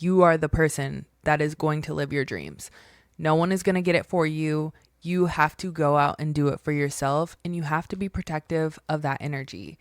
You are the person that is going to live your dreams. No one is going to get it for you. You have to go out and do it for yourself, and you have to be protective of that energy.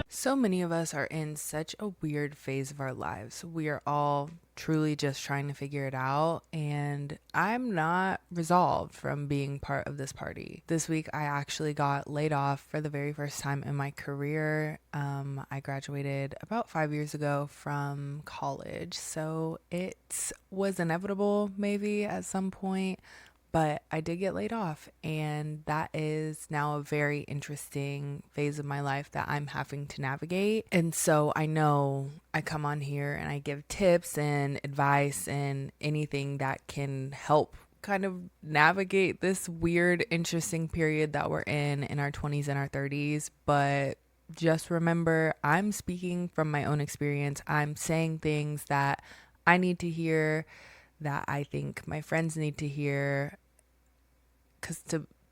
So many of us are in such a weird phase of our lives. We are all truly just trying to figure it out, and I'm not resolved from being part of this party. This week, I actually got laid off for the very first time in my career. I graduated about 5 years ago from college, so it was inevitable maybe at some point. But I did get laid off, and that is now a very interesting phase of my life that I'm having to navigate. And so I know I come on here and I give tips and advice and anything that can help kind of navigate this weird, interesting period that we're in our 20s and our 30s. But just remember, I'm speaking from my own experience. I'm saying things that I need to hear, that I think my friends need to hear, because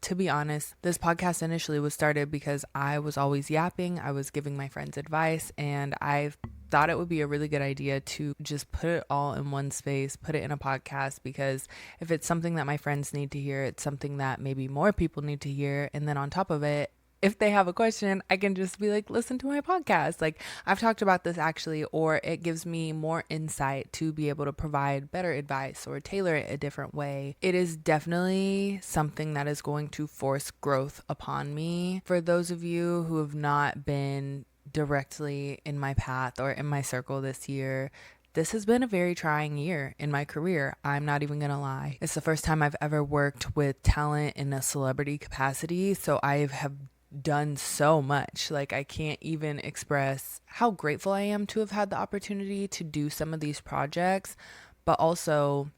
to be honest, this podcast initially was started because I was always yapping. I was giving my friends advice, and I thought it would be a really good idea to just put it all in one space, put it in a podcast, because if it's something that my friends need to hear, it's something that maybe more people need to hear. And then on top of it, if they have a question, I can just be like, listen to my podcast. Like, I've talked about this actually, or it gives me more insight to be able to provide better advice or tailor it a different way. It is definitely something that is going to force growth upon me. For those of you who have not been directly in my path or in my circle this year, this has been a very trying year in my career. I'm not even gonna lie. It's the first time I've ever worked with talent in a celebrity capacity, so I have done so much. Like, I can't even express how grateful I am to have had the opportunity to do some of these projects, but also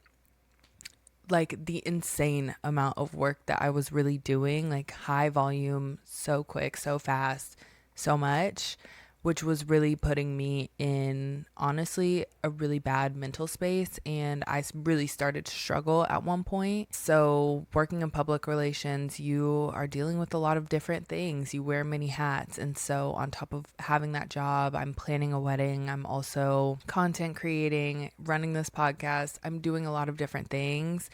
like the insane amount of work that I was really doing, like high volume, so quick, so fast, so much, which was really putting me in, honestly, a really bad mental space. And I really started to struggle at one point. So, working in public relations, you are dealing with a lot of different things. You wear many hats. And so, on top of having that job, I'm planning a wedding. I'm also content creating, running this podcast. I'm doing a lot of different things.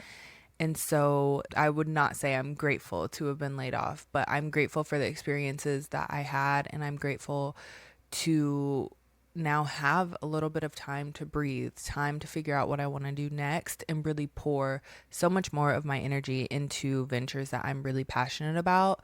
And so I would not say I'm grateful to have been laid off, but I'm grateful for the experiences that I had, and I'm grateful to now have a little bit of time to breathe, time to figure out what I want to do next, and really pour so much more of my energy into ventures that I'm really passionate about.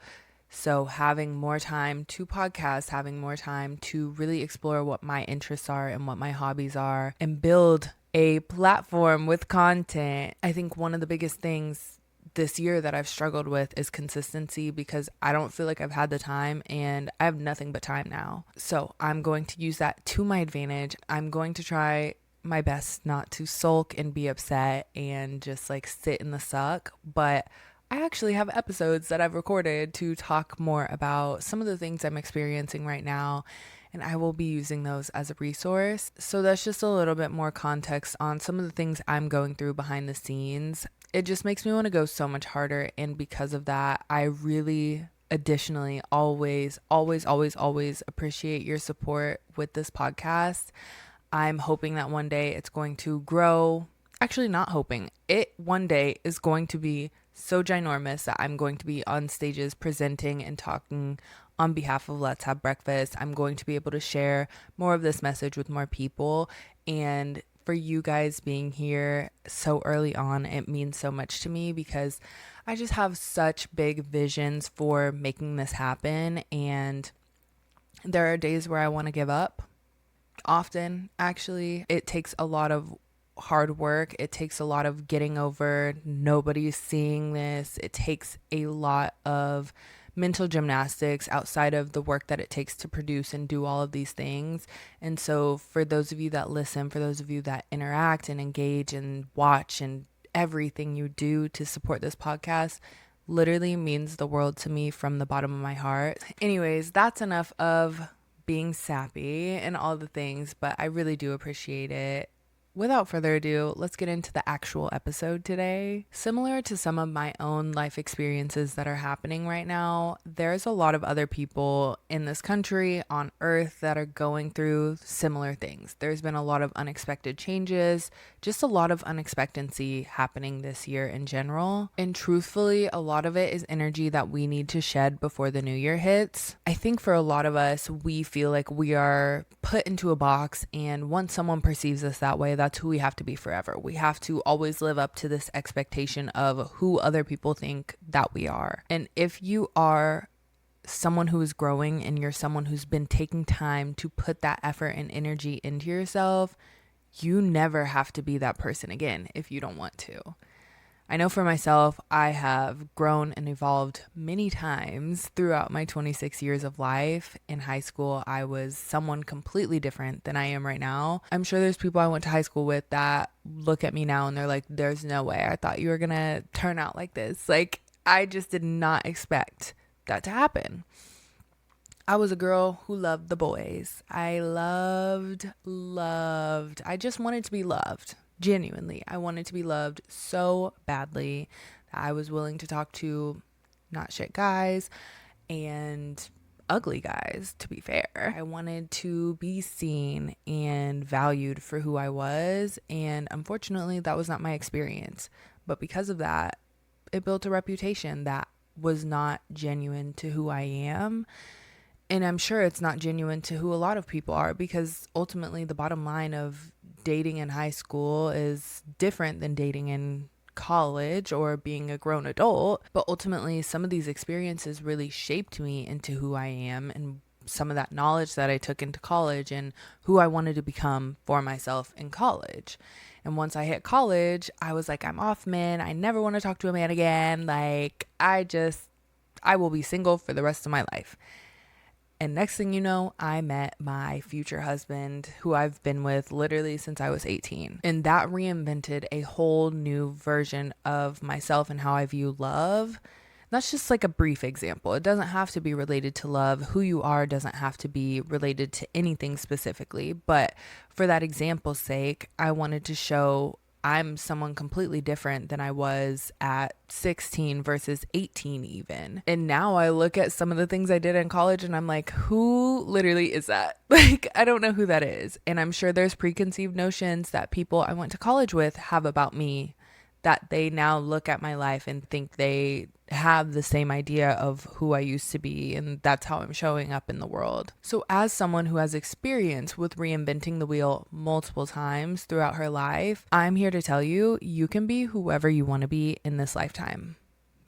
So having more time to podcast, having more time to really explore what my interests are and what my hobbies are, and build a platform with content. I think one of the biggest things this year that I've struggled with is consistency, because I don't feel like I've had the time, and I have nothing but time now. So I'm going to use that to my advantage. I'm going to try my best not to sulk and be upset and just like sit in the suck. But I actually have episodes that I've recorded to talk more about some of the things I'm experiencing right now, and I will be using those as a resource. So that's just a little bit more context on some of the things I'm going through behind the scenes. It just makes me want to go so much harder, and because of that, I really additionally always appreciate your support with this podcast. I'm hoping that one day it's going to grow. Actually, not hoping. It one day is going to be so ginormous that I'm going to be on stages presenting and talking on behalf of Let's Have Breakfast. I'm going to be able to share more of this message with more people. And for you guys being here so early on, it means so much to me, because I just have such big visions for making this happen. And there are days where I want to give up. Often, actually, it takes a lot of hard work. It takes a lot of getting over nobody's seeing this. It takes a lot of mental gymnastics outside of the work that it takes to produce and do all of these things. And so for those of you that listen, for those of you that interact and engage and watch, and everything you do to support this podcast literally means the world to me from the bottom of my heart. Anyways, that's enough of being sappy and all the things, but I really do appreciate it. without further ado, let's get into the actual episode today. Similar to some of my own life experiences that are happening right now, there's a lot of other people in this country, on earth, that are going through similar things. There's been a lot of unexpected changes, just a lot of unexpectancy happening this year in general. And truthfully, a lot of it is energy that we need to shed before the new year hits. I think for a lot of us, we feel like we are put into a box, and once someone perceives us that way, that's who we have to be forever. We have to always live up to this expectation of who other people think that we are. And if you are someone who is growing and you're someone who's been taking time to put that effort and energy into yourself, you never have to be that person again if you don't want to. I know for myself, I have grown and evolved many times throughout my 26 years of life. In high school, I was someone completely different than I am right now. I'm sure there's people I went to high school with that look at me now and they're like, there's no way I thought you were going to turn out like this. Like, I just did not expect that to happen. I was a girl who loved the boys. I loved. I just wanted to be loved. Genuinely, I wanted to be loved so badly that I was willing to talk to not shit guys and ugly guys, to be fair. I wanted to be seen and valued for who I was, and unfortunately, that was not my experience. But because of that, it built a reputation that was not genuine to who I am. And I'm sure it's not genuine to who a lot of people are, because ultimately the bottom line of dating in high school is different than dating in college or being a grown adult. But ultimately, some of these experiences really shaped me into who I am, and some of that knowledge that I took into college and who I wanted to become for myself in college. And once I hit college, I was like, I'm off, man. I never want to talk to a man again. Like, I will be single for the rest of my life. And next thing you know, I met my future husband, who I've been with literally since I was 18. And that reinvented a whole new version of myself and how I view love. That's just like a brief example. It doesn't have to be related to love. Who you are doesn't have to be related to anything specifically. But for that example's sake, I wanted to show I'm someone completely different than I was at 16 versus 18 even. And now I look at some of the things I did in college and I'm like, who literally is that? Like, I don't know who that is. And I'm sure there's preconceived notions that people I went to college with have about me, that they now look at my life and think they have the same idea of who I used to be, and that's how I'm showing up in the world. So as someone who has experience with reinventing the wheel multiple times throughout her life, I'm here to tell you, you can be whoever you want to be in this lifetime.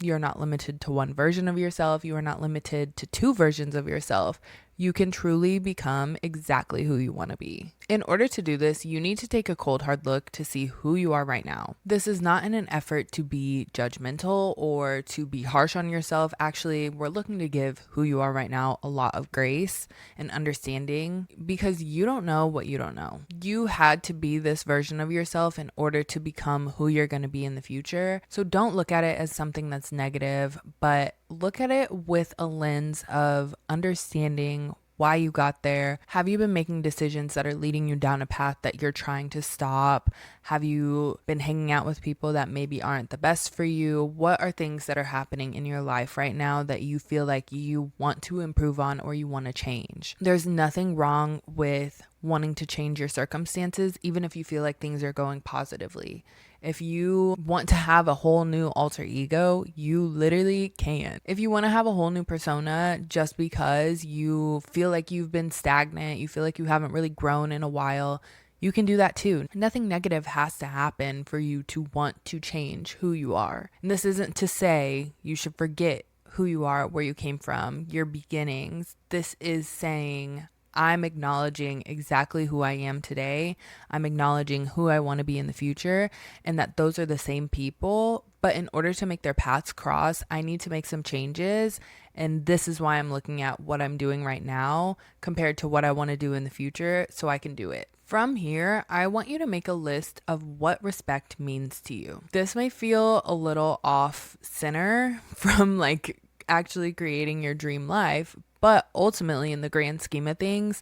You're not limited to one version of yourself. You are not limited to two versions of yourself. You can truly become exactly who you want to be. In order to do this, you need to take a cold, hard look to see who you are right now. This is not in an effort to be judgmental or to be harsh on yourself. Actually, we're looking to give who you are right now a lot of grace and understanding, because you don't know what you don't know. You had to be this version of yourself in order to become who you're going to be in the future. So don't look at it as something that's negative, but look at it with a lens of understanding why you got there. Have you been making decisions that are leading you down a path that you're trying to stop? Have you been hanging out with people that maybe aren't the best for you? What are things that are happening in your life right now that you feel like you want to improve on or you want to change? There's nothing wrong with wanting to change your circumstances, even if you feel like things are going positively. If you want to have a whole new alter ego, you literally can. If you want to have a whole new persona just because you feel like you've been stagnant, you feel like you haven't really grown in a while, you can do that too. Nothing negative has to happen for you to want to change who you are. And this isn't to say you should forget who you are, where you came from, your beginnings. This is saying, I'm acknowledging exactly who I am today. I'm acknowledging who I want to be in the future, and that those are the same people. But in order to make their paths cross, I need to make some changes. And this is why I'm looking at what I'm doing right now compared to what I want to do in the future so I can do it. From here, I want you to make a list of what respect means to you. This may feel a little off center from like actually creating your dream life, but ultimately, in the grand scheme of things,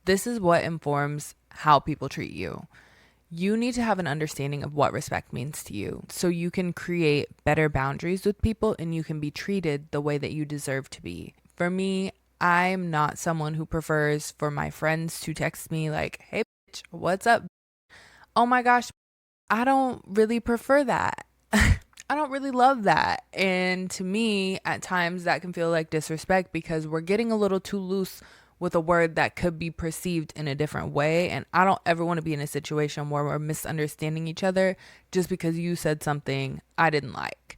this is what informs how people treat you. You need to have an understanding of what respect means to you so you can create better boundaries with people and you can be treated the way that you deserve to be. For me, I'm not someone who prefers for my friends to text me like, hey, bitch, what's up? Oh my gosh, I don't really prefer that. I don't really love that. And to me, at times that can feel like disrespect because we're getting a little too loose with a word that could be perceived in a different way. And I don't ever want to be in a situation where we're misunderstanding each other just because you said something I didn't like.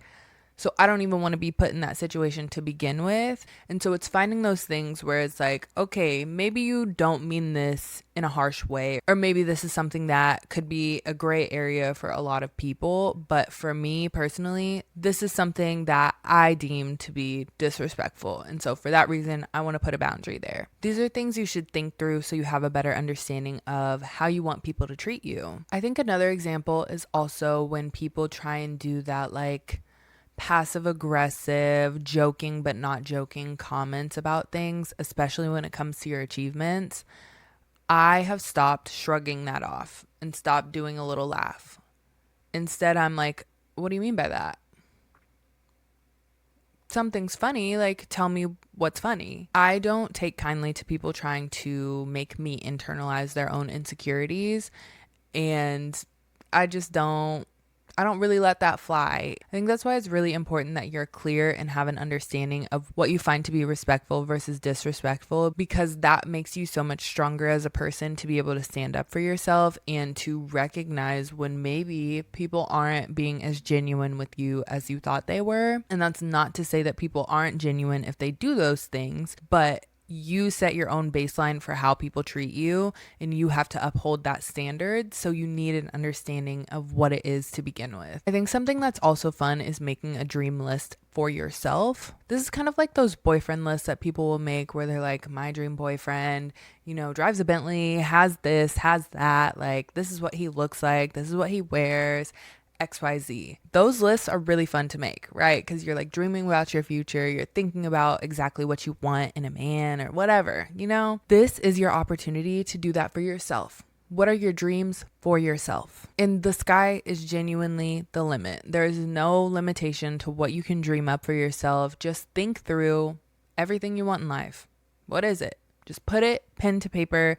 So I don't even want to be put in that situation to begin with. And so it's finding those things where it's like, okay, maybe you don't mean this in a harsh way, or maybe this is something that could be a gray area for a lot of people. But for me personally, this is something that I deem to be disrespectful. And so for that reason, I want to put a boundary there. These are things you should think through so you have a better understanding of how you want people to treat you. I think another example is also when people try and do that, like, passive aggressive, joking but not joking comments about things, especially when it comes to your achievements. I have stopped shrugging that off and stopped doing a little laugh. Instead, I'm like, what do you mean by that? Something's funny, like tell me what's funny. I don't take kindly to people trying to make me internalize their own insecurities, and I just don't I don't really let that fly. I think that's why it's really important that you're clear and have an understanding of what you find to be respectful versus disrespectful, because that makes you so much stronger as a person to be able to stand up for yourself and to recognize when maybe people aren't being as genuine with you as you thought they were. And that's not to say that people aren't genuine if they do those things, but you set your own baseline for how people treat you and you have to uphold that standard. So you need an understanding of what it is to begin with. I think something that's also fun is making a dream list for yourself. This is kind of like those boyfriend lists that people will make where they're like, my dream boyfriend, drives a Bentley, has this, has that, like this is what he looks like, this is what he wears, XYZ. Those lists are really fun to make, right? Because you're like dreaming about your future. You're thinking about exactly what you want in a man or whatever, This is your opportunity to do that for yourself. What are your dreams for yourself? And the sky is genuinely the limit. There is no limitation to what you can dream up for yourself. Just think through everything you want in life. What is it? Just put it pen to paper.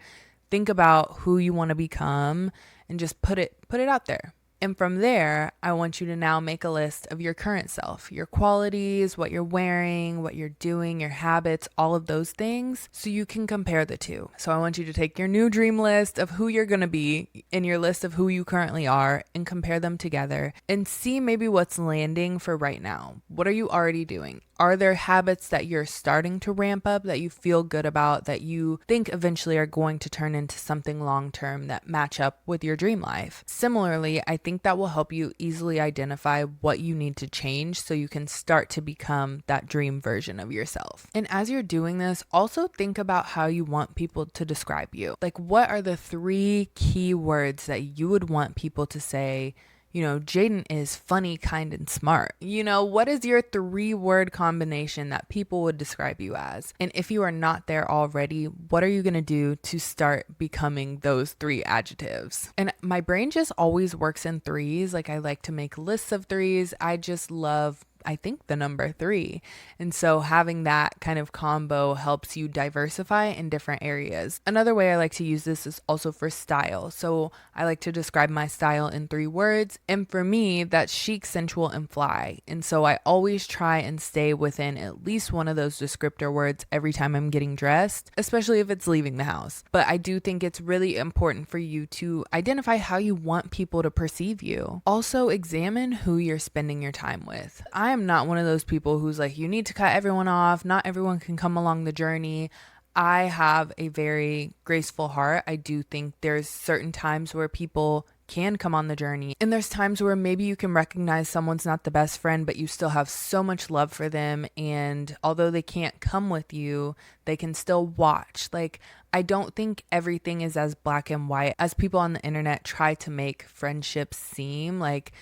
Think about who you want to become and just put it out there. And from there, I want you to now make a list of your current self, your qualities, what you're wearing, what you're doing, your habits, all of those things, so you can compare the two. So I want you to take your new dream list of who you're going to be and your list of who you currently are and compare them together and see maybe what's landing for right now. What are you already doing? Are there habits that you're starting to ramp up that you feel good about, that you think eventually are going to turn into something long-term that match up with your dream life? Similarly, I think that will help you easily identify what you need to change so you can start to become that dream version of yourself. And as you're doing this, also think about how you want people to describe you. Like, what are the 3 key words that you would want people to say? Jaden is funny, kind, and smart. What is your 3-word combination that people would describe you as? And if you are not there already, what are you going to do to start becoming those 3 adjectives? And my brain just always works in 3s. Like, I like to make lists of 3s. I just love I think the number 3. And so having that kind of combo helps you diversify in different areas. Another way I like to use this is also for style. So I like to describe my style in 3 words. And for me, that's chic, sensual, and fly. And so I always try and stay within at least one of those descriptor words every time I'm getting dressed, especially if it's leaving the house. But I do think it's really important for you to identify how you want people to perceive you. Also, examine who you're spending your time with. I am not one of those people who's like, you need to cut everyone off. Not everyone can come along the journey. I have a very graceful heart. I do think there's certain times where people can come on the journey. And there's times where maybe you can recognize someone's not the best friend, but you still have so much love for them. And although they can't come with you, they can still watch. Like, I don't think everything is as black and white as people on the internet try to make friendships seem. Like,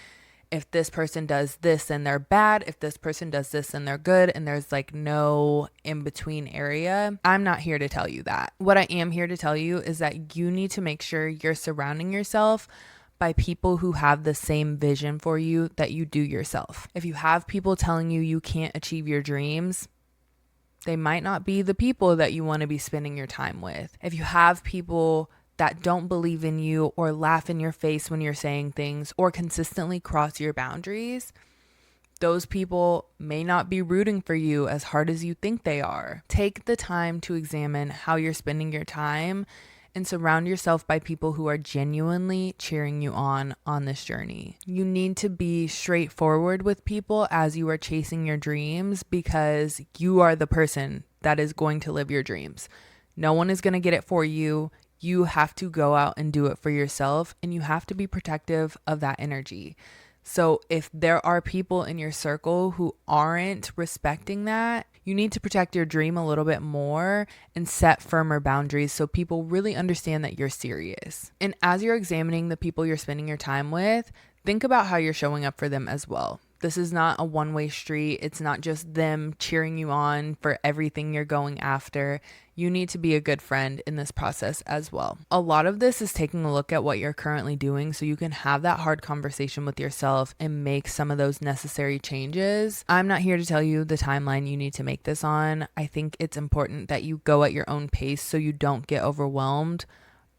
if this person does this and they're bad, if this person does this and they're good, and there's like no in between area. I'm not here to tell you that. What I am here to tell you is that you need to make sure you're surrounding yourself by people who have the same vision for you that you do yourself. If you have people telling you you can't achieve your dreams, they might not be the people that you want to be spending your time with. If you have people that don't believe in you or laugh in your face when you're saying things or consistently cross your boundaries, those people may not be rooting for you as hard as you think they are. Take the time to examine how you're spending your time and surround yourself by people who are genuinely cheering you on this journey. You need to be straightforward with people as you are chasing your dreams, because you are the person that is going to live your dreams. No one is going to get it for you. You have to go out and do it for yourself, and you have to be protective of that energy. So if there are people in your circle who aren't respecting that, you need to protect your dream a little bit more and set firmer boundaries so people really understand that you're serious. And as you're examining the people you're spending your time with, think about how you're showing up for them as well. This is not a one-way street. It's not just them cheering you on for everything you're going after. You need to be a good friend in this process as well. A lot of this is taking a look at what you're currently doing so you can have that hard conversation with yourself and make some of those necessary changes. I'm not here to tell you the timeline you need to make this on. I think it's important that you go at your own pace so you don't get overwhelmed.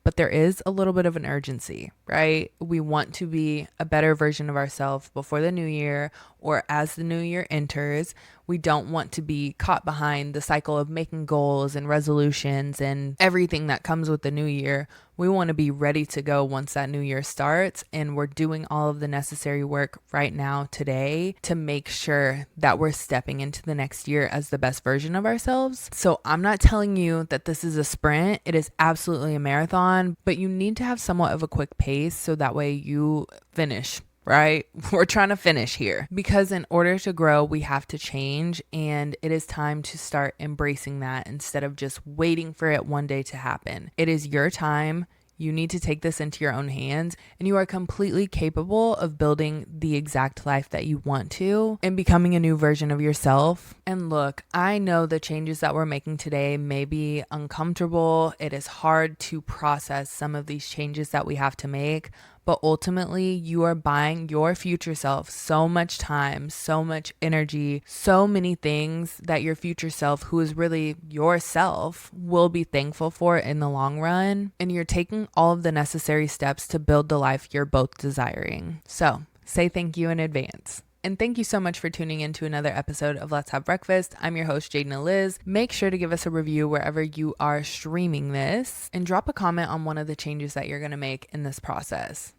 But there is a little bit of an urgency, right? We want to be a better version of ourselves before the new year or as the new year enters. We don't want to be caught behind the cycle of making goals and resolutions and everything that comes with the new year. We want to be ready to go once that new year starts, and we're doing all of the necessary work right now today to make sure that we're stepping into the next year as the best version of ourselves. So I'm not telling you that this is a sprint. It is absolutely a marathon, but you need to have somewhat of a quick pace so that way you finish. Right? We're trying to finish here, because in order to grow, we have to change, and it is time to start embracing that instead of just waiting for it one day to happen. It is your time. You need to take this into your own hands, and you are completely capable of building the exact life that you want to and becoming a new version of yourself. And look, I know the changes that we're making today may be uncomfortable. It is hard to process some of these changes that we have to make. But ultimately, you are buying your future self so much time, so much energy, so many things that your future self, who is really yourself, will be thankful for in the long run. And you're taking all of the necessary steps to build the life you're both desiring. So say thank you in advance. And thank you so much for tuning in to another episode of Let's Have Breakfast. I'm your host, Jadena Liz. Make sure to give us a review wherever you are streaming this, and drop a comment on one of the changes that you're going to make in this process.